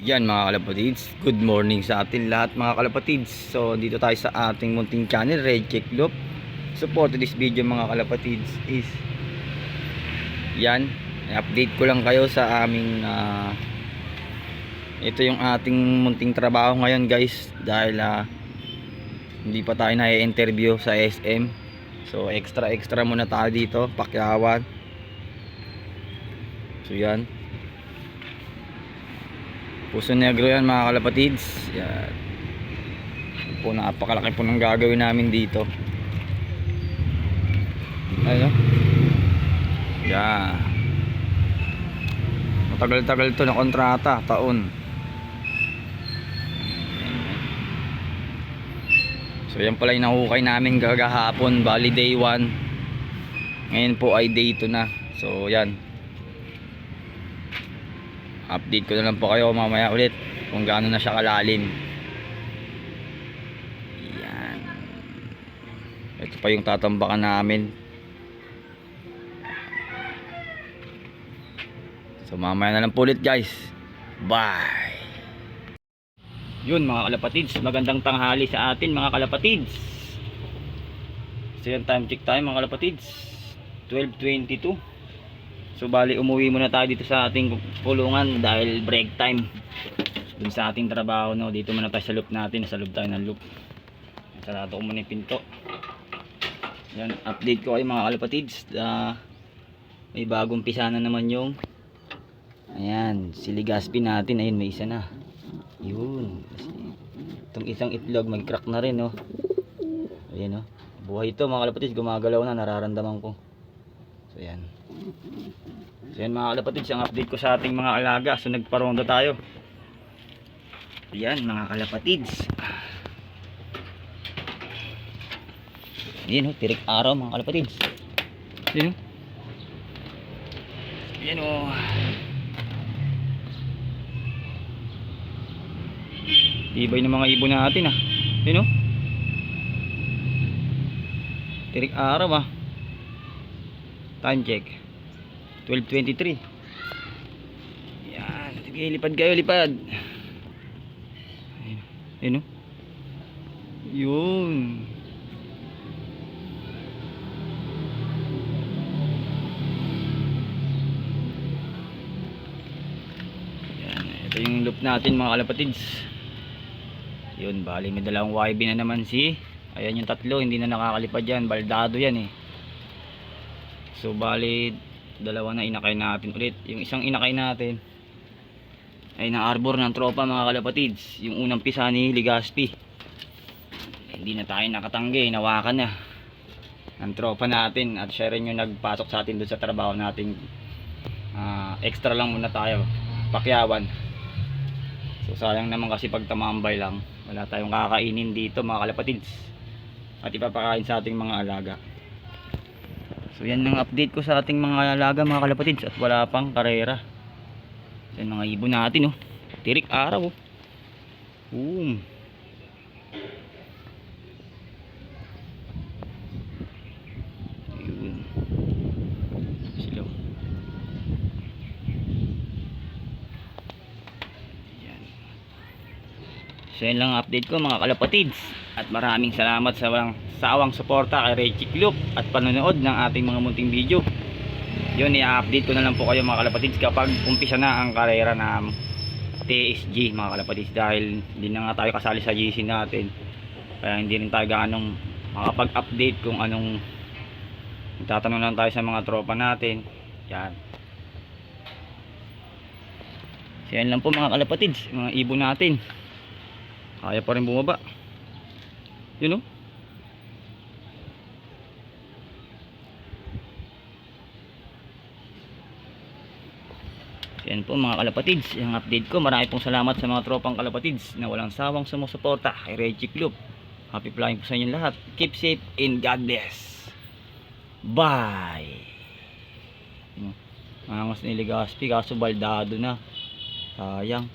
Yan mga kalapatids, good morning sa atin lahat mga kalapatids. So dito tayo sa ating munting channel, Red Check Loop. So for today's video mga kalapatids is yan, update ko lang kayo sa aming ito yung ating munting trabaho ngayon guys. Dahil hindi pa tayo na-interview sa SM. So extra muna tayo dito, Pakyawan. So yan, Puso Negro yan mga kalapatids. Yan po, napakalaki po ng gagawin namin dito. Ayun, yan, matagal-tagal to na kontrata, taon. So yan pala yung nahukay namin gagahapon, bali day 1. Ngayon po ay day 2 na. So yan, update ko na lang po kayo mamaya ulit kung gaano na siya kalalim. Yan, ito pa yung tatambakan namin. So mamaya na lang po ulit guys. Bye. Yun mga kalapatids, magandang tanghali sa atin mga kalapatids. So yan, time check tayo mga kalapatids, 12:22. So bali umuwi muna tayo dito sa ating pulungan dahil break time dun sa ating trabaho, no? Dito muna tayo sa loop natin, sa loob tayo ng loop. Sarado ko muna yung pinto. Yan, update ko kayo mga kalapatids. May bagong pisa na naman yung ayan, si Legazpi natin. Ayun, may isa na. Yun, itong isang itlog may crack na rin, no? Ayan, no? Buhay ito mga kalapatids, gumagalaw na, nararamdaman ko. So yan. So yan mga kalapatids, ang update ko sa ating mga alaga. So nagparonda tayo. Yan mga kalapatids. Yan o, tirik araw mga kalapatids. Yan o. Yan o. Tibay ng mga ibon natin ah. Yan o. Tirik araw ah. Time check 12:23. Yan, sige, lipad kayo, lipad. Ayun, yun. Yan, ito yung loop natin mga kalapatids. Yun, bali may dalawang YB na naman ayan yung tatlo, hindi na nakakalipad yan, baldado yan eh. So bali dalawa na inakay natin ulit. Yung isang inakay natin ay na-arbor ng tropa mga kalapatids. Yung unang pisa ni Legazpi, hindi na tayo nakatanggi, nawakan na ng tropa natin. At siya rin yung nagpasok sa atin doon sa trabaho natin. Extra lang muna tayo, Pakyawan. So sayang naman kasi pag tamambay lang, wala tayong kakainin dito mga kalapatids at ipapakain sa ating mga alaga. So yan ang update ko sa ating mga alaga mga kalapatids, at wala pang karera. So yan mga ibon natin oh, tirik araw oh. Yun sila. Yan. So yan lang update ko mga kalapatids, at maraming salamat sa walang sawang suporta kay Red Check Loop at panonood ng ating mga munting video. Yun, i-update ko na lang po kayo mga kalapatids kapag umpisa na ang karera ng TSG mga kalapatids, dahil hindi na nga tayo kasali sa GC natin, kaya hindi rin tayo ganong makapag-update kung anong, tatanong lang tayo sa mga tropa natin. Yan, so yan lang po mga kalapatids, mga ibon natin kaya pa rin bumaba. Yun o. Yan po mga kalapatids, yung update ko. Marami pong salamat sa mga tropang kalapatids na walang sawang sumusuporta kay Red Check Loop. Happy flying po sa inyo lahat. Keep safe and God bless. Bye. Mangas ni Legazpi kaso baldado na. Sayang.